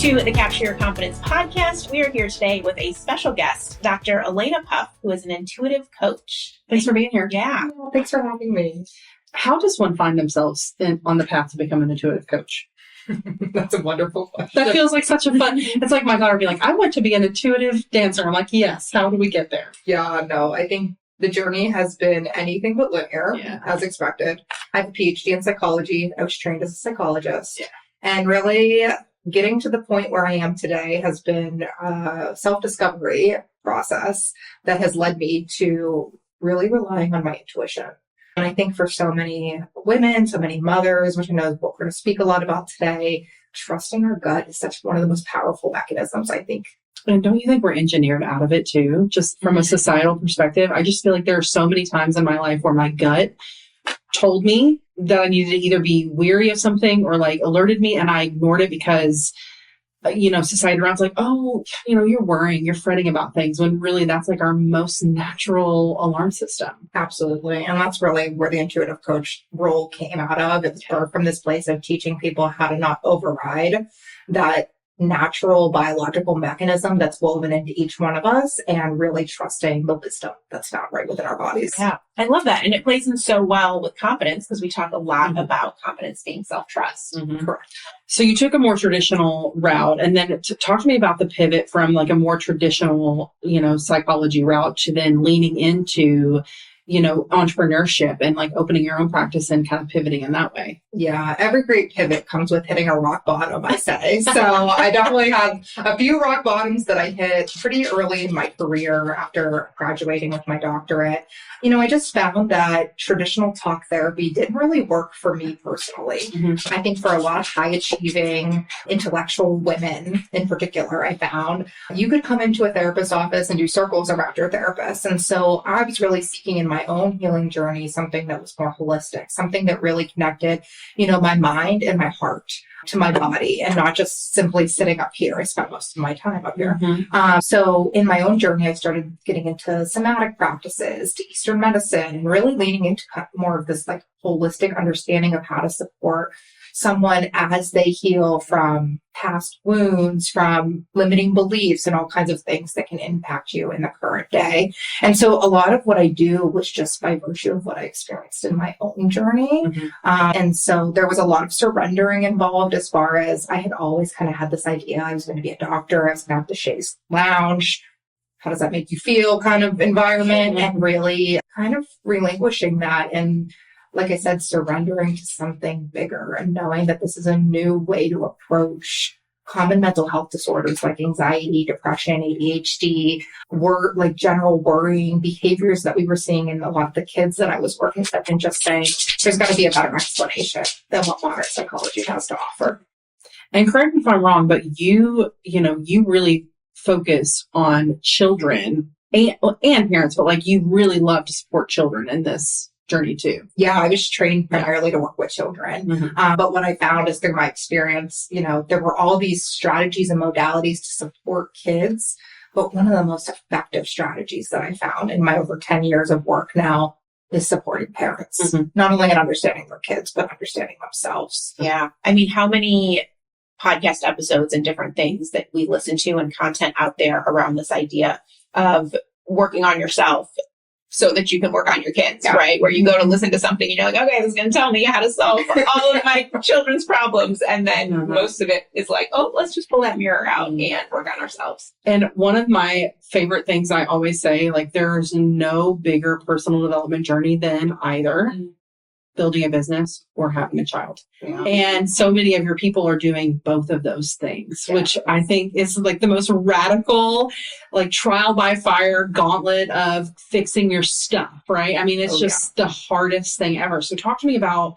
to the Capture Your Confidence podcast. We are here today with a special guest, Dr. Alaina Puff, who is an intuitive coach. Thanks for being here. Yeah. Thanks for having me. How does one find themselves on the path to become an intuitive coach? That's a wonderful question. That feels like such a fun, it's like my daughter being like, I want to be an intuitive dancer. I'm like, yes, how do we get there? Yeah, no, I think the journey has been anything but linear, as expected. I have a PhD in psychology. I was trained as a psychologist. Yeah. And really getting to the point where I am today has been a self-discovery process that has led me to really relying on my intuition. And I think for so many women, so many mothers, which I know is what we're going to speak a lot about today, trusting our gut is such one of the most powerful mechanisms, I think. And don't you think we're engineered out of it too? Just from a societal perspective, I just feel like there are so many times in my life where my gut told me that I needed to either be weary of something or like alerted me, and I ignored it because, society around's like, oh, you're worrying, you're fretting about things, when really that's like our most natural alarm system. Absolutely. And that's really where the intuitive coach role came out of. It's from this place of teaching people how to not override that natural biological mechanism that's woven into each one of us and really trusting the wisdom that's found right within our bodies. Yeah, I love that. And it plays in so well with confidence because we talk a lot about confidence being self-trust. Mm-hmm. Correct. So you took a more traditional route, and then talk to me about the pivot from like a more traditional, psychology route to then leaning into, entrepreneurship and like opening your own practice and kind of pivoting in that way. Yeah, every great pivot comes with hitting a rock bottom, I say. So I definitely have a few rock bottoms that I hit pretty early in my career after graduating with my doctorate. I just found that traditional talk therapy didn't really work for me personally. Mm-hmm. I think for a lot of high achieving intellectual women in particular, I found you could come into a therapist's office and do circles around your therapist. And so I was really seeking in my own healing journey something that was more holistic, something that really connected my mind and my heart to my body, and not just simply sitting up here. I spent most of my time up here. Mm-hmm. So in my own journey, I started getting into somatic practices, to Eastern medicine, and really leaning into more of this like holistic understanding of how to support someone as they heal from past wounds, from limiting beliefs, and all kinds of things that can impact you in the current day. And so a lot of what I do was just by virtue of what I experienced in my own journey. Mm-hmm. And so there was a lot of surrendering involved, as far as I had always kind of had this idea I was going to be a doctor, I was going to have the chaise lounge. How does that make you feel kind of environment, and really kind of relinquishing that. And like I said, surrendering to something bigger and knowing that this is a new way to approach common mental health disorders like anxiety, depression, ADHD, like general worrying behaviors that we were seeing in a lot of the kids that I was working with, and just saying there's got to be a better explanation than what modern psychology has to offer. And correct me if I'm wrong, but you really focus on children and parents, but like you really love to support children in this journey too. Yeah, I was trained primarily to work with children. Mm-hmm. But what I found is through my experience, there were all these strategies and modalities to support kids. But one of the most effective strategies that I found in my over 10 years of work now is supporting parents, Mm-hmm. not only in understanding their kids, but understanding themselves. Yeah. I mean, how many podcast episodes and different things that we listen to and content out there around this idea of working on yourself so that you can work on your kids, right? Where you go to listen to something and you're like, okay, this is going to tell me how to solve all of my children's problems. And then most of it is like, oh, let's just pull that mirror out and work on ourselves. And one of my favorite things I always say, like, there's no bigger personal development journey than either building a business or having a child. Yeah. And so many of your people are doing both of those things, which I think is like the most radical, like trial by fire gauntlet of fixing your stuff, right? I mean, it's the hardest thing ever. So talk to me about,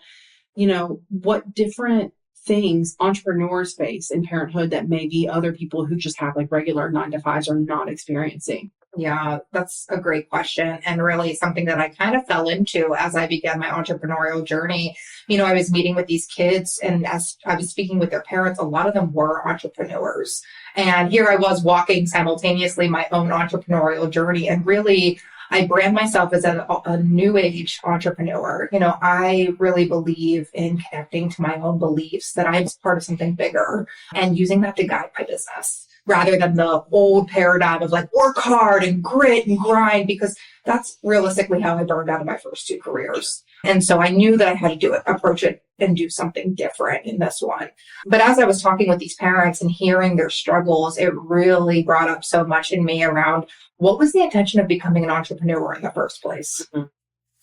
what different things entrepreneurs face in parenthood that maybe other people who just have like regular 9-to-5s are not experiencing. Yeah, that's a great question, and really something that I kind of fell into as I began my entrepreneurial journey. I was meeting with these kids, and as I was speaking with their parents, a lot of them were entrepreneurs. And here I was walking simultaneously my own entrepreneurial journey, and really I brand myself as a new age entrepreneur. You know, I really believe in connecting to my own beliefs that I'm part of something bigger and using that to guide my business rather than the old paradigm of like work hard and grit and grind, because that's realistically how I burned out of my first 2 careers. And so I knew that I had to approach it and do something different in this one. But as I was talking with these parents and hearing their struggles, it really brought up so much in me around what was the intention of becoming an entrepreneur in the first place.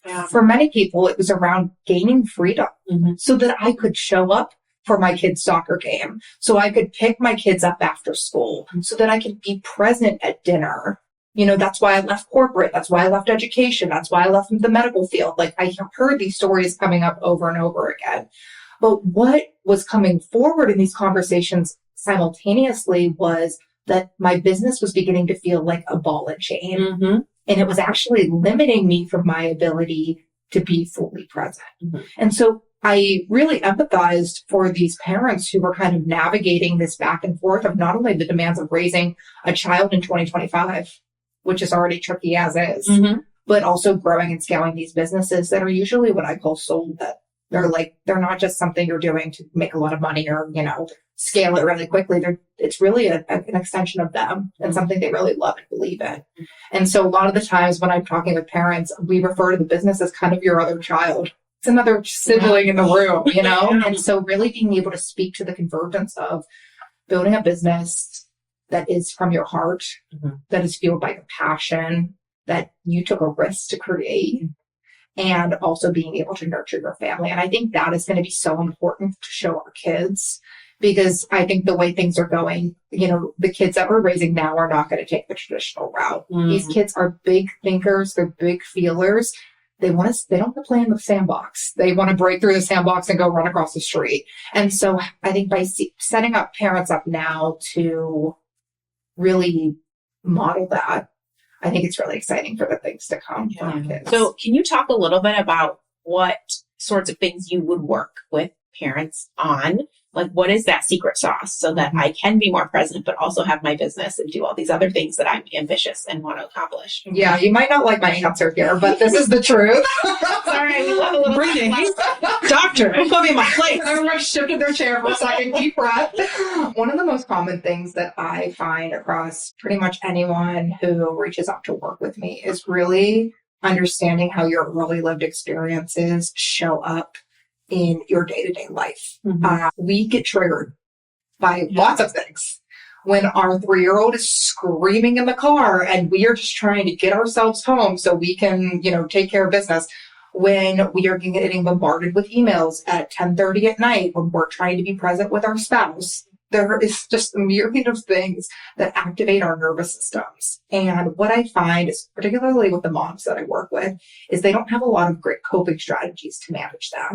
Yeah. For many people, it was around gaining freedom so that I could show up for my kids' soccer game, so I could pick my kids up after school, so that I could be present at dinner. You know, that's why I left corporate. That's why I left education. That's why I left the medical field. Like, I heard these stories coming up over and over again. But what was coming forward in these conversations simultaneously was that my business was beginning to feel like a ball and chain. And it was actually limiting me from my ability to be fully present. And so I really empathized for these parents who were kind of navigating this back and forth of not only the demands of raising a child in 2025, which is already tricky as is, but also growing and scaling these businesses that are usually what I call soul that they're like, they're not just something you're doing to make a lot of money or, you know, scale it really quickly. It's really an extension of them and something they really love and believe in. And so a lot of the times when I'm talking with parents, we refer to the business as kind of your other child. It's another sibling in the room, you know? And so really being able to speak to the convergence of building a business that is from your heart, that is fueled by your passion, that you took a risk to create, and also being able to nurture your family. And I think that is going to be so important to show our kids, because I think the way things are going, you know, the kids that we're raising now are not going to take the traditional route. These kids are big thinkers. They're big feelers. They don't want to play in the sandbox. They want to break through the sandbox and go run across the street. And so I think by setting up parents up now to really model that, I think it's really exciting for the things to come for our kids. So can you talk a little bit about what sorts of things you would work with parents on? Like, what is that secret sauce so that I can be more present, but also have my business and do all these other things that I'm ambitious and want to accomplish? Yeah, you might not like my answer here, but this is the truth. Sorry, we love a little breathing. Doctor, put me in my place. Everyone shifted their chair for a second. Deep breath. One of the most common things that I find across pretty much anyone who reaches out to work with me is really understanding how your early lived experiences show up in your day-to-day life. We get triggered by lots of things. When our 3-year-old is screaming in the car and we are just trying to get ourselves home so we can, you know, take care of business. When we are getting bombarded with emails at 10:30 at night, when we're trying to be present with our spouse, there is just a myriad of things that activate our nervous systems. And what I find is, particularly with the moms that I work with, is they don't have a lot of great coping strategies to manage that.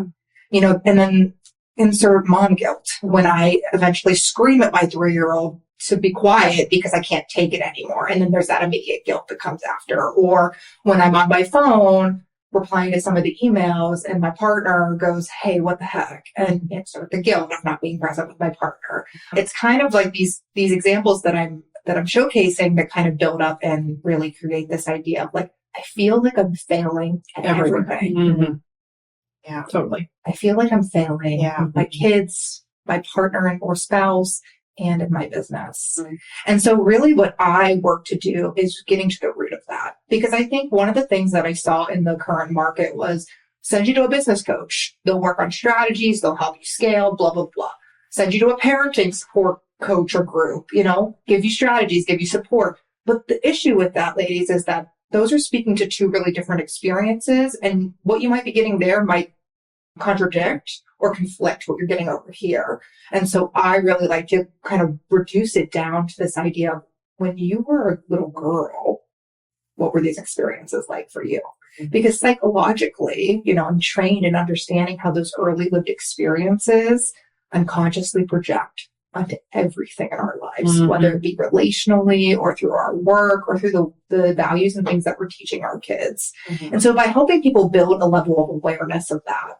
You know, and then insert mom guilt when I eventually scream at my 3-year-old to be quiet because I can't take it anymore. And then there's that immediate guilt that comes after. Or when I'm on my phone replying to some of the emails and my partner goes, hey, what the heck? And it's sort of the guilt of not being present with my partner. It's kind of like these examples that I'm showcasing that kind of build up and really create this idea of like, I feel like I'm failing at everything. Yeah, totally. I feel like I'm failing with my kids, my partner or spouse, and in my business. And so really what I work to do is getting to the root of that. Because I think one of the things that I saw in the current market was send you to a business coach. They'll work on strategies. They'll help you scale, blah, blah, blah. Send you to a parenting support coach or group, you know, give you strategies, give you support. But the issue with that, ladies, is that those are speaking to 2 really different experiences, and what you might be getting there might contradict or conflict what you're getting over here. And so I really like to kind of reduce it down to this idea of when you were a little girl, what were these experiences like for you? Because psychologically, you know, I'm trained in understanding how those early lived experiences unconsciously project onto everything in our lives, whether it be relationally or through our work or through the values and things that we're teaching our kids. And so by helping people build a level of awareness of that,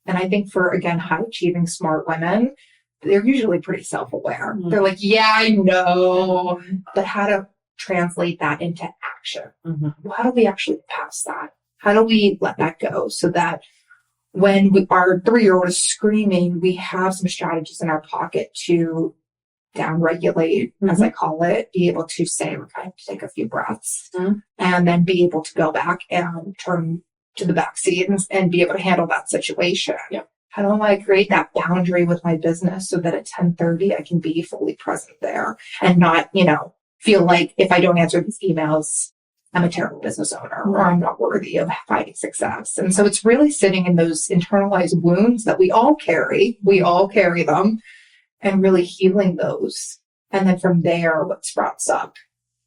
and I think for, again, high achieving smart women, they're usually pretty self-aware. They're like, yeah, I know, but how to translate that into action? Mm-hmm. How do we actually pass that? How do we let that go so that when our 3-year-old is screaming, we have some strategies in our pocket to downregulate, as I call it, be able to say, okay, take a few breaths, and then be able to go back and turn to the back seat and be able to handle that situation. Yep. How do I create that boundary with my business so that at 10:30 I can be fully present there and not, feel like if I don't answer these emails, I'm a terrible business owner or I'm not worthy of finding success. And so it's really sitting in those internalized wounds that we all carry. We all carry them, and really healing those. And then from there, what sprouts up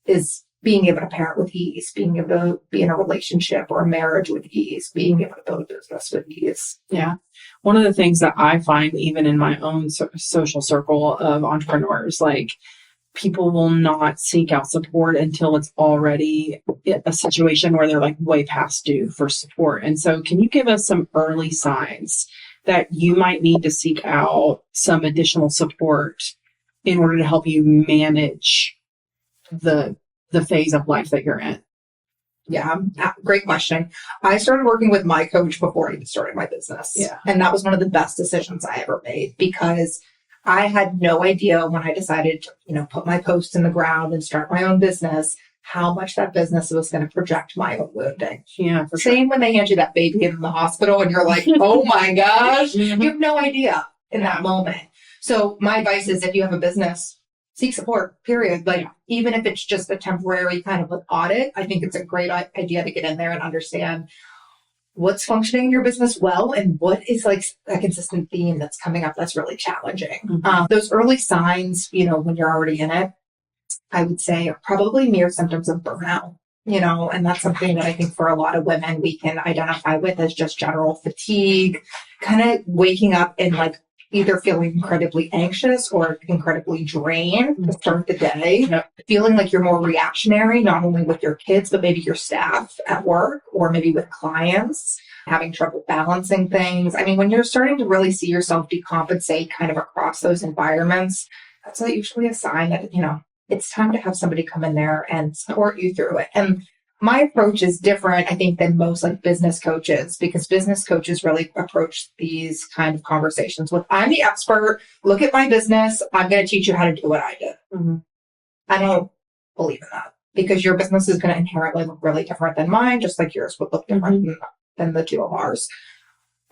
is being able to parent with ease, being able to be in a relationship or a marriage with ease, being able to build a business with ease. Yeah. One of the things that I find even in my own social circle of entrepreneurs, like people will not seek out support until it's already a situation where they're like way past due for support. And so can you give us some early signs that you might need to seek out some additional support in order to help you manage the phase of life that you're in? Yeah, great question. I started working with my coach before I even started my business. Yeah. And that was one of the best decisions I ever made because I had no idea when I decided to, put my post in the ground and start my own business, how much that business was going to project my own wounding. Yeah, for sure. Same when they hand you that baby in the hospital and you're like, oh my gosh, you have no idea in that moment. So my advice is if you have a business, seek support, period. Like even if it's just a temporary kind of an audit, I think it's a great idea to get in there and understand what's functioning in your business well and what is like a consistent theme that's coming up that's really challenging. Those early signs, when you're already in it, I would say are probably mere symptoms of burnout, and that's something that I think for a lot of women we can identify with as just general fatigue, kind of waking up and like either feeling incredibly anxious or incredibly drained to start the day, feeling like you're more reactionary, not only with your kids, but maybe your staff at work or maybe with clients, having trouble balancing things. I mean, when you're starting to really see yourself decompensate kind of across those environments, that's usually a sign that, it's time to have somebody come in there and support you through it. And my approach is different, I think, than most like business coaches, because business coaches really approach these kind of conversations with, I'm the expert, look at my business, I'm going to teach you how to do what I did. I don't believe in that because your business is going to inherently look really different than mine, just like yours would look different than the two of ours.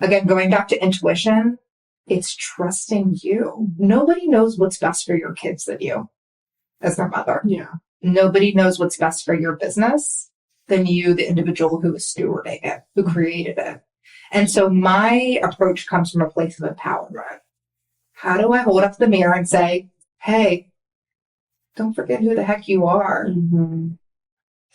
Again, going back to intuition, it's trusting you. Nobody knows what's best for your kids than you as their mother. Yeah. Nobody knows what's best for your business than you, the individual who is stewarding it, who created it. And so my approach comes from a place of empowerment. How do I hold up the mirror and say, hey, don't forget who the heck you are.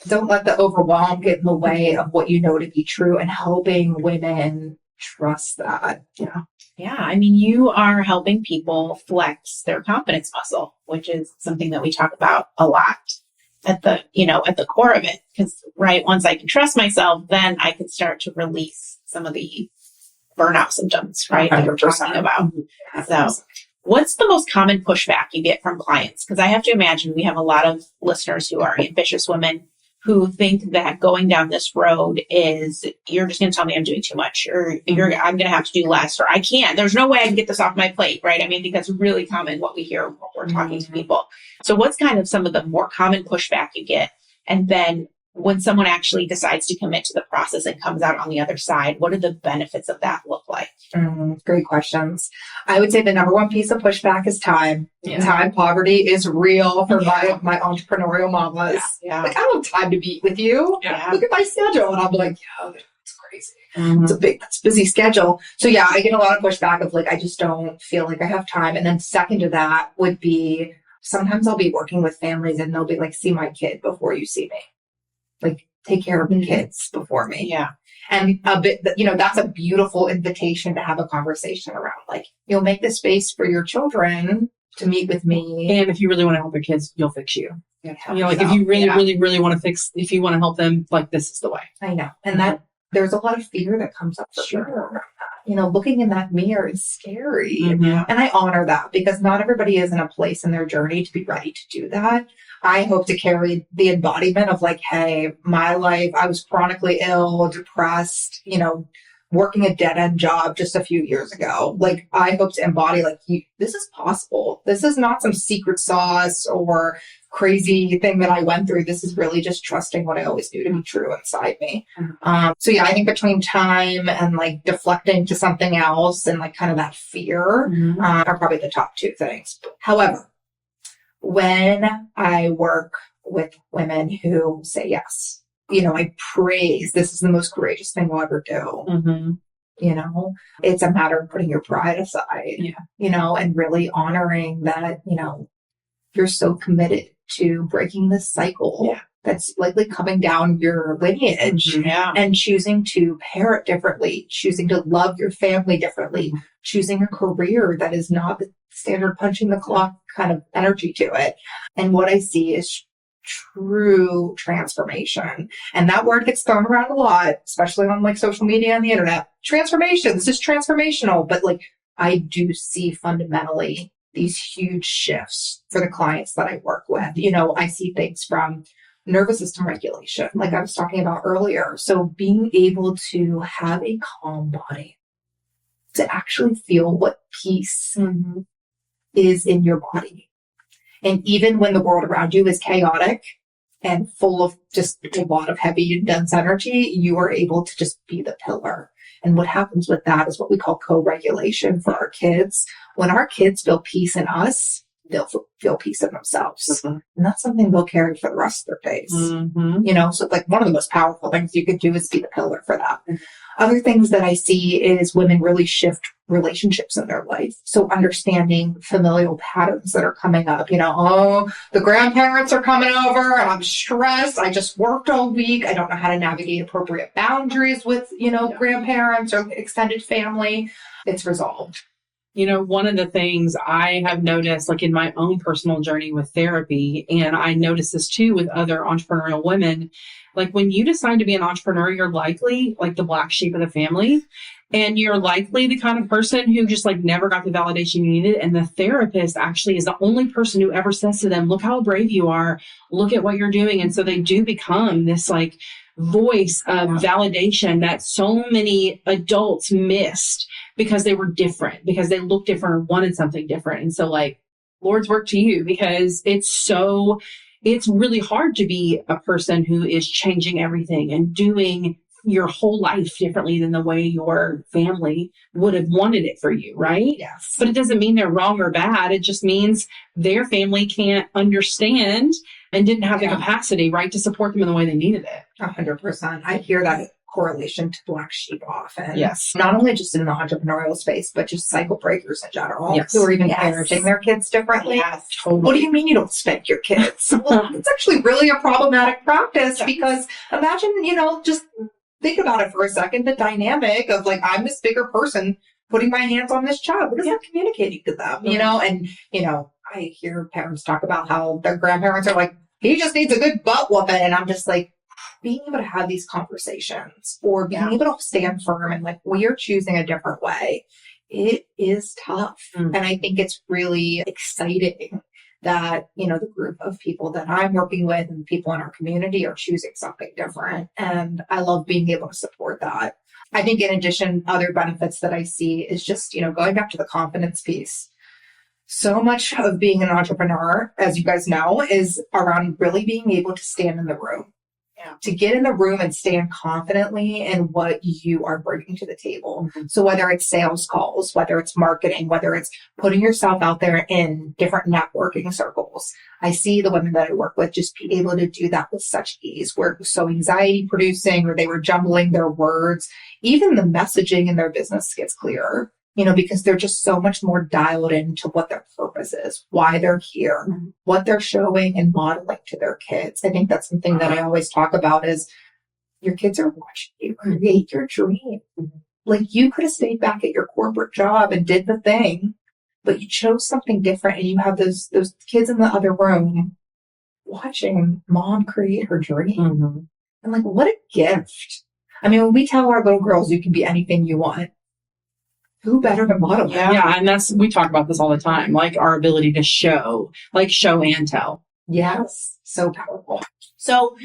Don't let the overwhelm get in the way of what you know to be true, and helping women trust that. Yeah. I mean, you are helping people flex their confidence muscle, which is something that we talk about a lot at the core of it. Because, once I can trust myself, then I can start to release some of the burnout symptoms, right? That we're talking about. So what's the most common pushback you get from clients? Because I have to imagine we have a lot of listeners who are ambitious women who think that going down this road is, you're just going to tell me I'm doing too much, or I'm going to have to do less, or I can't. There's no way I can get this off my plate, right? I mean, because it's really common what we hear when we're talking to people. So what's kind of some of the more common pushback you get? And then when someone actually decides to commit to the process and comes out on the other side, what do the benefits of that look like? Great questions. I would say the number one piece of pushback is time. Yeah. Time poverty is real for my entrepreneurial mamas. Yeah. Like, I don't have time to meet with you. Yeah. Look at my schedule. And I'm like, it's crazy. It's a busy schedule. So yeah, I get a lot of pushback of like, I just don't feel like I have time. And then second to that would be, sometimes I'll be working with families and they'll be like, see my kid before you see me. Like, take care of the kids before me. Yeah. And that's a beautiful invitation to have a conversation around. Like, you'll make the space for your children to meet with me. And if you really want to help your kids, you'll fix you. Yeah, if you really want to if you want to help them, like, this is the way. I know. And that there's a lot of fear that comes up for sure around that. looking in that mirror is scary. Mhm. And I honor that because not everybody is in a place in their journey to be ready to do that. I hope to carry the embodiment of like, hey, my life, I was chronically ill, depressed, working a dead end job just a few years ago. Like, I hope to embody like, this is possible. This is not some secret sauce or crazy thing that I went through. This is really just trusting what I always knew to be true inside me. So yeah, I think between time and like deflecting to something else and like kind of that fear are probably the top two things. However, when I work with women who say yes, I praise, this is the most courageous thing we'll ever do. It's a matter of putting your pride aside, and really honoring that, you're so committed to breaking this cycle that's likely coming down your lineage and choosing to parent differently, choosing to love your family differently, choosing a career that is not the standard punching the clock kind of energy to it. And what I see is true transformation. And that word gets thrown around a lot, especially on like social media and the internet. Transformation. This is transformational. But like, I do see fundamentally these huge shifts for the clients that I work with. I see things from nervous system regulation, like I was talking about earlier. So being able to have a calm body, to actually feel what peace is in your body. And even when the world around you is chaotic and full of just a lot of heavy and dense energy, you are able to just be the pillar. And what happens with that is what we call co-regulation for our kids. When our kids feel peace in us, they'll feel peace in themselves. And that's something they'll carry for the rest of their days. So like one of the most powerful things you could do is be the pillar for that. Other things that I see is women really shift relationships in their life. So understanding familial patterns that are coming up, the grandparents are coming over and I'm stressed. I just worked all week. I don't know how to navigate appropriate boundaries with, grandparents or extended family. It's resolved. One of the things I have noticed, like in my own personal journey with therapy, and I notice this too with other entrepreneurial women, like when you decide to be an entrepreneur, you're likely like the black sheep of the family. And you're likely the kind of person who just like never got the validation you needed. And the therapist actually is the only person who ever says to them, look how brave you are. Look at what you're doing. And so they do become this like voice of validation that so many adults missed because they were different, because they looked different or wanted something different. And so like, Lord's work to you, because it's really hard to be a person who is changing everything and doing your whole life differently than the way your family would have wanted it for you, right? Yes. But it doesn't mean they're wrong or bad. It just means their family can't understand and didn't have the capacity, right, to support them in the way they needed it. 100%. I hear that correlation to black sheep often. Yes. Not only just in the entrepreneurial space, but just cycle breakers in general, who are even parenting their kids differently. Yes, totally. What do you mean you don't spank your kids? Well, it's actually really a problematic practice because imagine, just think about it for a second, the dynamic of like, I'm this bigger person putting my hands on this child. What is that communicating to them? I hear parents talk about how their grandparents are like, he just needs a good butt whooping. And I'm just like, being able to have these conversations or being able to stand firm and like, we are choosing a different way. It is tough. And I think it's really exciting that, the group of people that I'm working with and people in our community are choosing something different. And I love being able to support that. I think in addition, other benefits that I see is just, going back to the confidence piece. So much of being an entrepreneur, as you guys know, is around really being able to stand in the room. To get in the room and stand confidently in what you are bringing to the table. So whether it's sales calls, whether it's marketing, whether it's putting yourself out there in different networking circles, I see the women that I work with just be able to do that with such ease, where it was so anxiety producing or they were jumbling their words. Even the messaging in their business gets clearer. Because they're just so much more dialed into what their purpose is, why they're here, what they're showing and modeling to their kids. I think that's something that I always talk about is your kids are watching you create your dream. Like you could have stayed back at your corporate job and did the thing, but you chose something different and you have those kids in the other room watching mom create her dream. And like, what a gift. I mean, when we tell our little girls, you can be anything you want. who better to model it? Yeah. And we talk about this all the time, like our ability to show and tell. Yes. So powerful. So,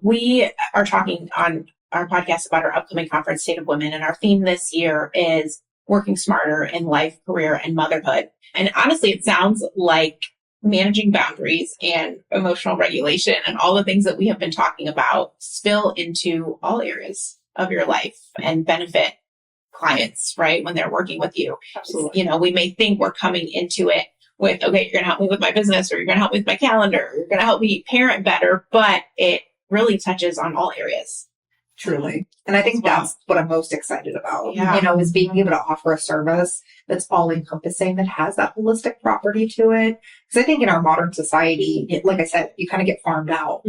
we are talking on our podcast about our upcoming conference, State of Women, and our theme this year is working smarter in life, career, and motherhood. And honestly, it sounds like managing boundaries and emotional regulation and all the things that we have been talking about spill into all areas of your life and benefit clients, right? When they're working with you. Absolutely. We may think we're coming into it with, okay, you're going to help me with my business, or you're going to help me with my calendar, or you're going to help me parent better, but it really touches on all areas. Truly. And I think that's what I'm most excited about, Yeah. Is being able to offer a service that's all encompassing, that has that holistic property to it. Because I think in our modern society, like I said, you kind of get farmed out,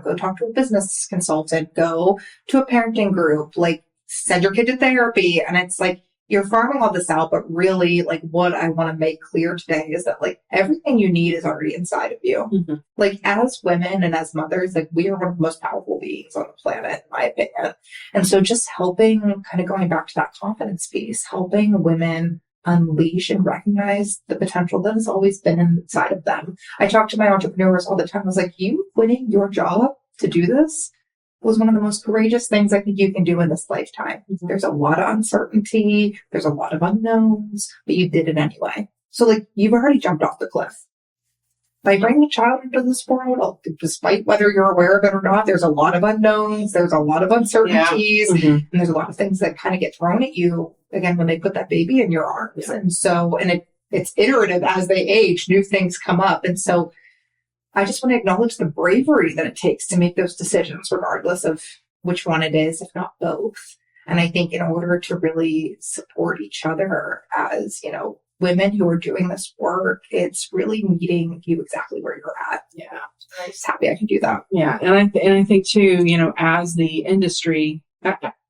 go talk to a business consultant, go to a parenting group, like send your kid to therapy. And it's like, you're farming all this out, but really like what I want to make clear today is that like everything you need is already inside of you. Mm-hmm. Like as women and as mothers, like we are one of the most powerful beings on the planet, in my opinion. And so just helping, kind of going back to that confidence piece, helping women unleash and recognize the potential that has always been inside of them. I talk to my entrepreneurs all the time. I was like, you quitting your job to do this was one of the most courageous things I think you can do in this lifetime. Mm-hmm. There's a lot of uncertainty. There's a lot of unknowns, but you did it anyway. So like you've already jumped off the cliff. By bringing a child into this world, despite whether you're aware of it or not, there's a lot of unknowns. There's a lot of uncertainties. Yeah. Mm-hmm. And there's a lot of things that kind of get thrown at you again when they put that baby in your arms. Yeah. And so, it's iterative as they age, new things come up. And so I just want to acknowledge the bravery that it takes to make those decisions, regardless of which one it is, if not both. And I think in order to really support each other as, women who are doing this work, it's really meeting you exactly where you're at. Yeah. I'm just happy I can do that. Yeah. And I think too, as the industry,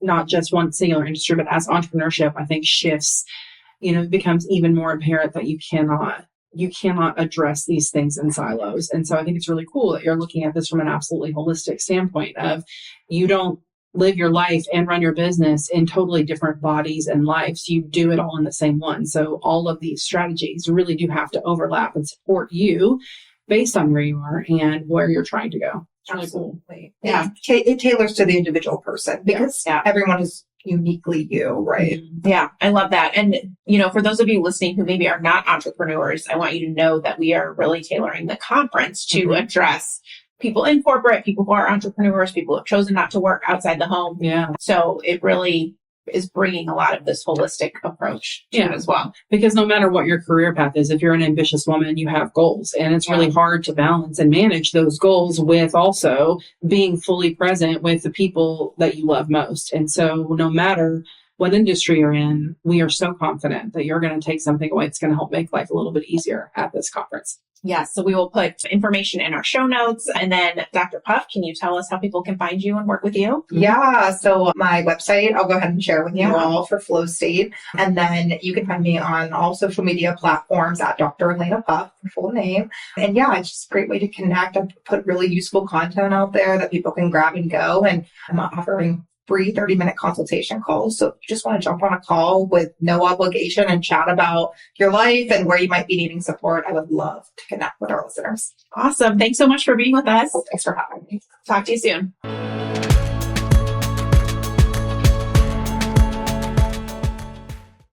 not just one singular industry, but as entrepreneurship, I think shifts, it becomes even more apparent that you cannot address these things in silos. And so I think it's really cool that you're looking at this from an absolutely holistic standpoint of you don't live your life and run your business in totally different bodies and lives. You do it all in the same one. So all of these strategies really do have to overlap and support you based on where you are and where you're trying to go. It's really cool. Yeah. It tailors to the individual person because everyone is uniquely you, right? Yeah, I love that. And, for those of you listening who maybe are not entrepreneurs, I want you to know that we are really tailoring the conference to address people in corporate, people who are entrepreneurs, people who have chosen not to work outside the home. Yeah. So it really is bringing a lot of this holistic approach to it as well. Because no matter what your career path is, if you're an ambitious woman, you have goals, and it's really hard to balance and manage those goals with also being fully present with the people that you love most. And so no matter what industry you're in, we are so confident that you're going to take something away that's going to help make life a little bit easier at this conference. Yes. So we will put information in our show notes. And then Dr. Puff, can you tell us how people can find you and work with you? Yeah. So my website, I'll go ahead and share with you all for Flow State. And then you can find me on all social media platforms at Dr. Alaina Puff, full name. And it's just a great way to connect. I put really useful content out there that people can grab and go. And I'm offering free 30-minute consultation calls. So if you just want to jump on a call with no obligation and chat about your life and where you might be needing support, I would love to connect with our listeners. Awesome. Thanks so much for being with us. Well, thanks for having me. Talk to you soon.